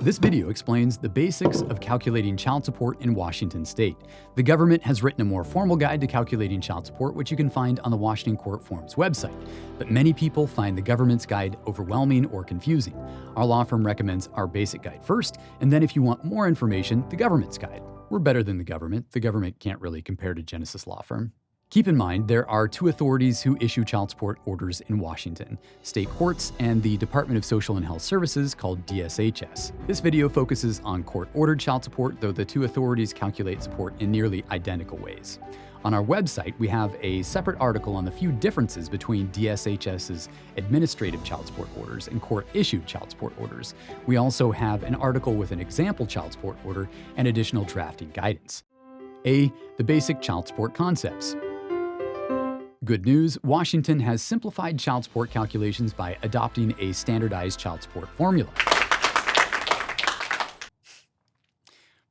This video explains the basics of calculating child support in Washington state. The government has written a more formal guide to calculating child support, which you can find on the Washington Court Forms website. But many people find the government's guide overwhelming or confusing. Our law firm recommends our basic guide first, and then if you want more information, the government's guide. We're better than the government. The government can't really compare to Genesis Law Firm. Keep in mind, there are two authorities who issue child support orders in Washington: state courts and the Department of Social and Health Services, called DSHS. This video focuses on court-ordered child support, though the two authorities calculate support in nearly identical ways. On our website, we have a separate article on the few differences between DSHS's administrative child support orders and court-issued child support orders. We also have an article with an example child support order and additional drafting guidance. A. The basic child support concepts. Good news, Washington has simplified child support calculations by adopting a standardized child support formula.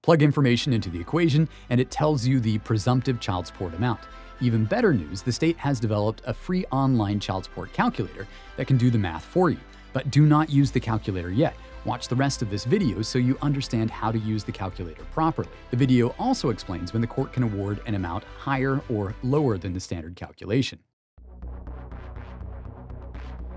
Plug information into the equation, and it tells you the presumptive child support amount. Even better news, the state has developed a free online child support calculator that can do the math for you. But do not use the calculator yet. Watch the rest of this video so you understand how to use the calculator properly. The video also explains when the court can award an amount higher or lower than the standard calculation.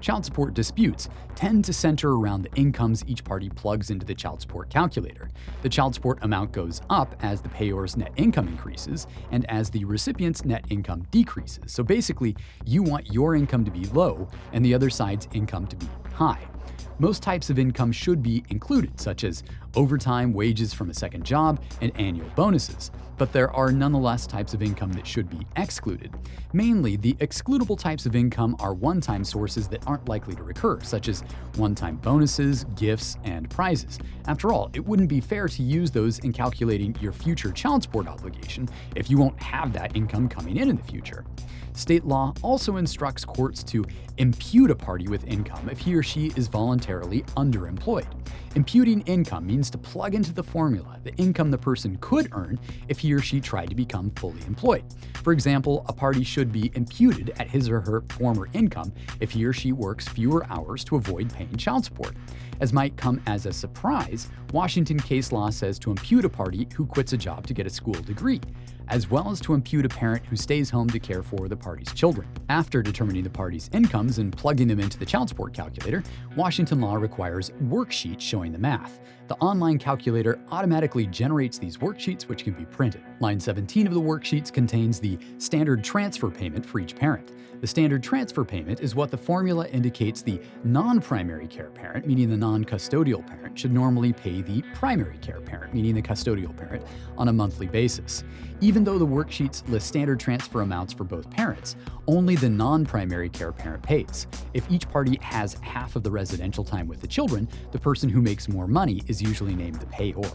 Child support disputes tend to center around the incomes each party plugs into the child support calculator. The child support amount goes up as the payor's net income increases and as the recipient's net income decreases. So basically, you want your income to be low and the other side's income to be high. Most types of income should be included, such as overtime, wages from a second job, and annual bonuses. But there are nonetheless types of income that should be excluded. Mainly, the excludable types of income are one-time sources that aren't likely to recur, such as one-time bonuses, gifts, and prizes. After all, it wouldn't be fair to use those in calculating your future child support obligation if you won't have that income coming in the future. State law also instructs courts to impute a party with income if he or she is voluntarily underemployed. Imputing income means to plug into the formula the income the person could earn if he or she tried to become fully employed. For example, a party should be imputed at his or her former income if he or she works fewer hours to avoid paying child support. As might come as a surprise, Washington case law says to impute a party who quits a job to get a school degree, as well as to impute a parent who stays home to care for the party's children. After determining the party's incomes and plugging them into the child support calculator, Washington law requires worksheets showing the math. The online calculator automatically generates these worksheets, which can be printed. Line 17 of the worksheets contains the standard transfer payment for each parent. The standard transfer payment is what the formula indicates the non-primary care parent, meaning the non-custodial parent, should normally pay the primary care parent, meaning the custodial parent, on a monthly basis. Even though the worksheets list standard transfer amounts for both parents, only the non-primary care parent pays. If each party has half of the residential time with the children, the person who makes more money is usually named the payor.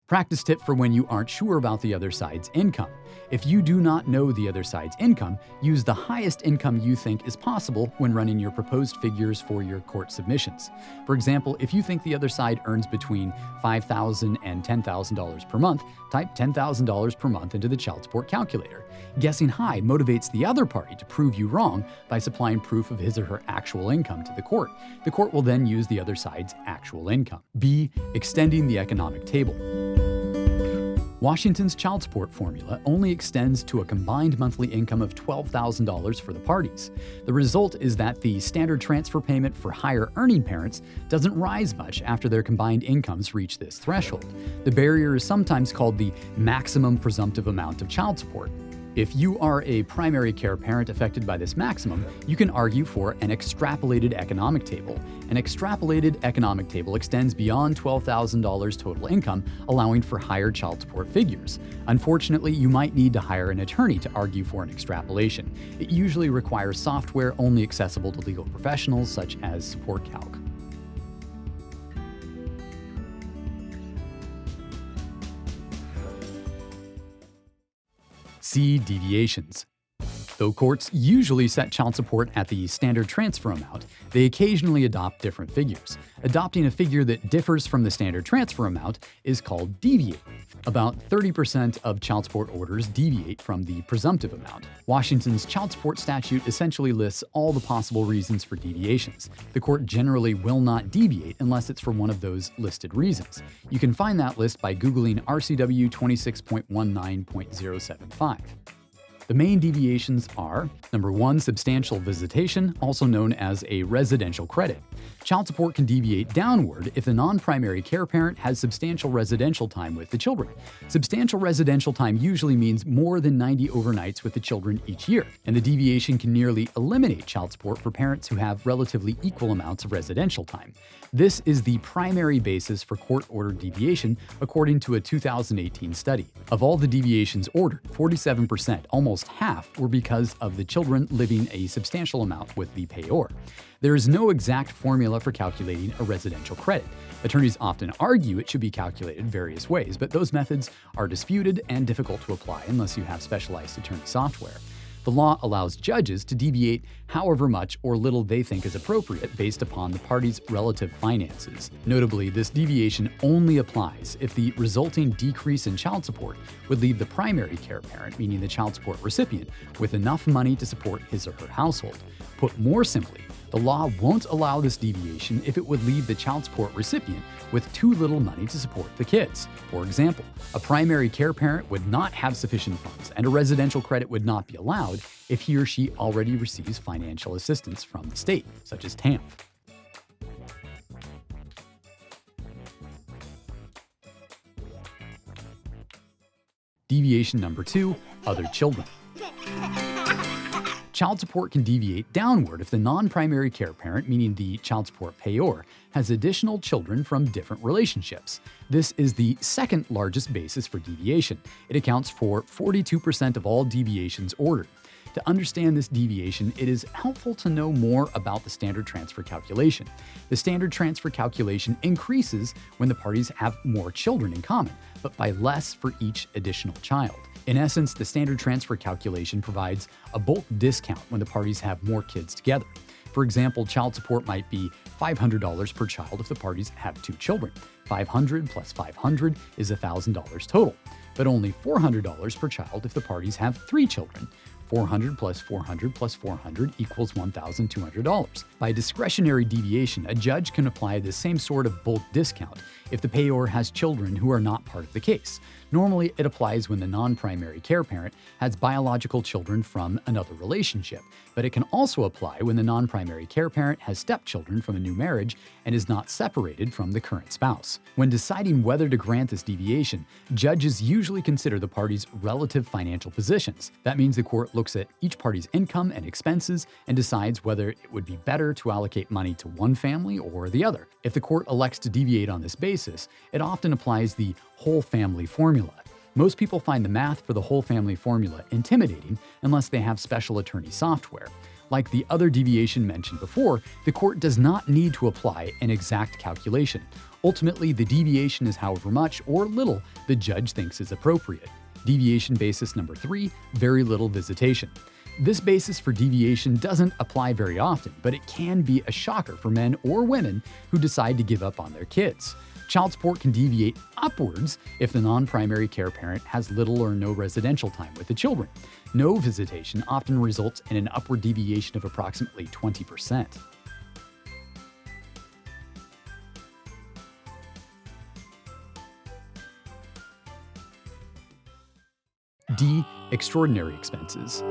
Practice tip for when you aren't sure about the other side's income. If you do not know the other side's income, use the highest income you think is possible when running your proposed figures for your court submissions. For example, if you think the other side earns between $5,000 and $10,000 per month, type $10,000 per month into the child support calculator. Guessing high motivates the other party to prove you wrong by supplying proof of his or her actual income to the court. The court will then use the other side's actual income. B. Extending the economic table. Washington's child support formula only extends to a combined monthly income of $12,000 for the parties. The result is that the standard transfer payment for higher earning parents doesn't rise much after their combined incomes reach this threshold. The barrier is sometimes called the maximum presumptive amount of child support. If you are a primary care parent affected by this maximum, you can argue for an extrapolated economic table. An extrapolated economic table extends beyond $12,000 total income, allowing for higher child support figures. Unfortunately, you might need to hire an attorney to argue for an extrapolation. It usually requires software only accessible to legal professionals, such as Support Calc. C. Deviations. Though courts usually set child support at the standard transfer amount, they occasionally adopt different figures. Adopting a figure that differs from the standard transfer amount is called deviating. About 30% of child support orders deviate from the presumptive amount. Washington's child support statute essentially lists all the possible reasons for deviations. The court generally will not deviate unless it's for one of those listed reasons. You can find that list by Googling RCW 26.19.075. The main deviations are: number 1, substantial visitation, also known as a residential credit. Child support can deviate downward if the non-primary care parent has substantial residential time with the children. Substantial residential time usually means more than 90 overnights with the children each year, and the deviation can nearly eliminate child support for parents who have relatively equal amounts of residential time. This is the primary basis for court-ordered deviation, according to a 2018 study. Of all the deviations ordered, 47%, almost half, were because of the children living a substantial amount with the payor. There is no exact formula for calculating a residential credit. Attorneys often argue it should be calculated various ways, but those methods are disputed and difficult to apply unless you have specialized attorney software. The law allows judges to deviate however much or little they think is appropriate based upon the parties' relative finances. Notably, this deviation only applies if the resulting decrease in child support would leave the primary care parent, meaning the child support recipient, with enough money to support his or her household. Put more simply, the law won't allow this deviation if it would leave the child support recipient with too little money to support the kids. For example, a primary care parent would not have sufficient funds, and a residential credit would not be allowed if he or she already receives financial assistance from the state, such as TANF. Deviation number 2, other children. Child support can deviate downward if the non-primary care parent, meaning the child support payor, has additional children from different relationships. This is the second largest basis for deviation. It accounts for 42% of all deviations ordered. To understand this deviation, it is helpful to know more about the standard transfer calculation. The standard transfer calculation increases when the parties have more children in common, but by less for each additional child. In essence, the standard transfer calculation provides a bulk discount when the parties have more kids together. For example, child support might be $500 per child if the parties have 2 children. $500 plus $500 is $1,000 total, but only $400 per child if the parties have 3 children. 400 plus 400 plus 400 equals $1,200. By discretionary deviation, a judge can apply the same sort of bulk discount if the payor has children who are not part of the case. Normally, it applies when the non-primary care parent has biological children from another relationship, but it can also apply when the non-primary care parent has stepchildren from a new marriage and is not separated from the current spouse. When deciding whether to grant this deviation, judges usually consider the parties' relative financial positions. That means the court looks at each party's income and expenses and decides whether it would be better to allocate money to one family or the other. If the court elects to deviate on this basis, it often applies the whole family formula. Most people find the math for the whole family formula intimidating unless they have special attorney software. Like the other deviation mentioned before, the court does not need to apply an exact calculation. Ultimately, the deviation is however much or little the judge thinks is appropriate. Deviation basis number 3, very little visitation. This basis for deviation doesn't apply very often, but it can be a shocker for men or women who decide to give up on their kids. Child support can deviate upwards if the non-primary care parent has little or no residential time with the children. No visitation often results in an upward deviation of approximately 20%. D. Extraordinary expenses.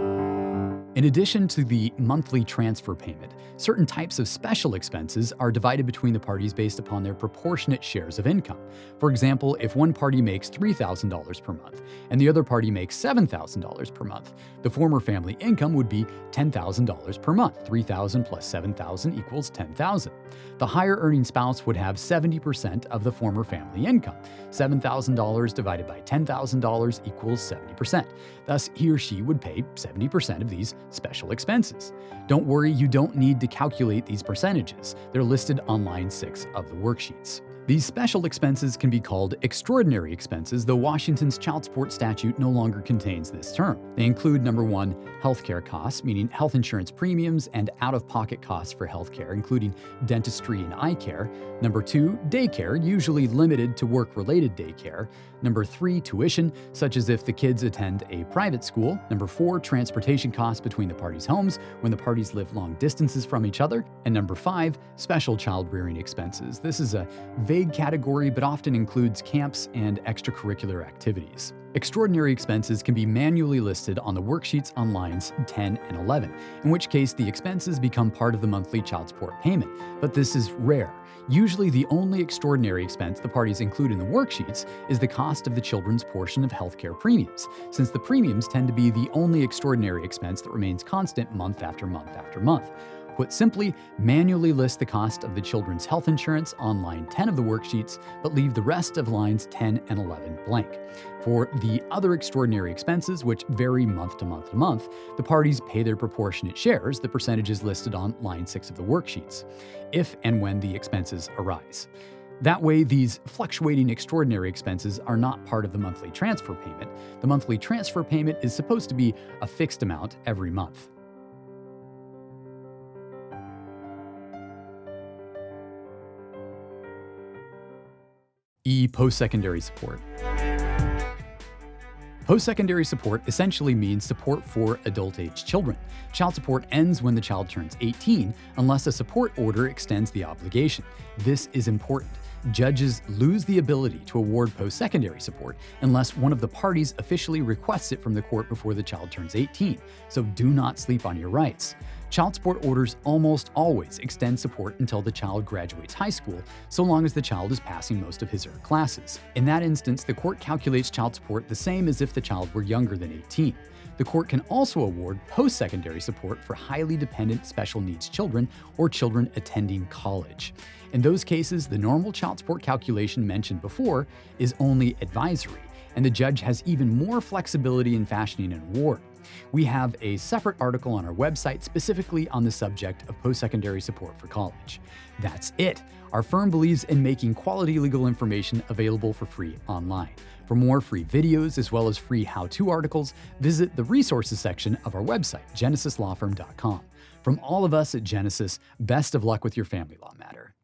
In addition to the monthly transfer payment, certain types of special expenses are divided between the parties based upon their proportionate shares of income. For example, if one party makes $3,000 per month and the other party makes $7,000 per month, the former family income would be $10,000 per month. $3,000 plus $7,000 equals $10,000. The higher earning spouse would have 70% of the former family income. $7,000 divided by $10,000 equals 70%. Thus, he or she would pay 70% of these special expenses. Don't worry, you don't need to calculate these percentages. They're listed on line 6 of the worksheets. These special expenses can be called extraordinary expenses, though Washington's child support statute no longer contains this term. They include number 1, healthcare costs, meaning health insurance premiums and out-of-pocket costs for healthcare, including dentistry and eye care. Number 2, daycare, usually limited to work-related daycare. Number 3, tuition, such as if the kids attend a private school. Number 4, transportation costs between the parties' homes when the parties live long distances from each other. And number 5, special child-rearing expenses. This is a vague category, but often includes camps and extracurricular activities. Extraordinary expenses can be manually listed on the worksheets on lines 10 and 11, in which case the expenses become part of the monthly child support payment, but this is rare. Usually the only extraordinary expense the parties include in the worksheets is the cost of the children's portion of healthcare premiums, since the premiums tend to be the only extraordinary expense that remains constant month after month after month. Put simply, manually list the cost of the children's health insurance on line 10 of the worksheets, but leave the rest of lines 10 and 11 blank. For the other extraordinary expenses, which vary month to month to month, the parties pay their proportionate shares, the percentages listed on line 6 of the worksheets, if and when the expenses arise. That way, these fluctuating extraordinary expenses are not part of the monthly transfer payment. The monthly transfer payment is supposed to be a fixed amount every month. Post-secondary support. Post-secondary support essentially means support for adult-age children. Child support ends when the child turns 18 unless a support order extends the obligation. This is important. Judges lose the ability to award post-secondary support unless one of the parties officially requests it from the court before the child turns 18, so do not sleep on your rights. Child support orders almost always extend support until the child graduates high school, so long as the child is passing most of his or her classes. In that instance, the court calculates child support the same as if the child were younger than 18. The court can also award post-secondary support for highly dependent special needs children or children attending college. In those cases, the normal child support calculation mentioned before is only advisory, and the judge has even more flexibility in fashioning an award. We have a separate article on our website specifically on the subject of post-secondary support for college. That's it. Our firm believes in making quality legal information available for free online. For more free videos as well as free how-to articles, visit the resources section of our website, genesislawfirm.com. From all of us at Genesis, best of luck with your family law matter.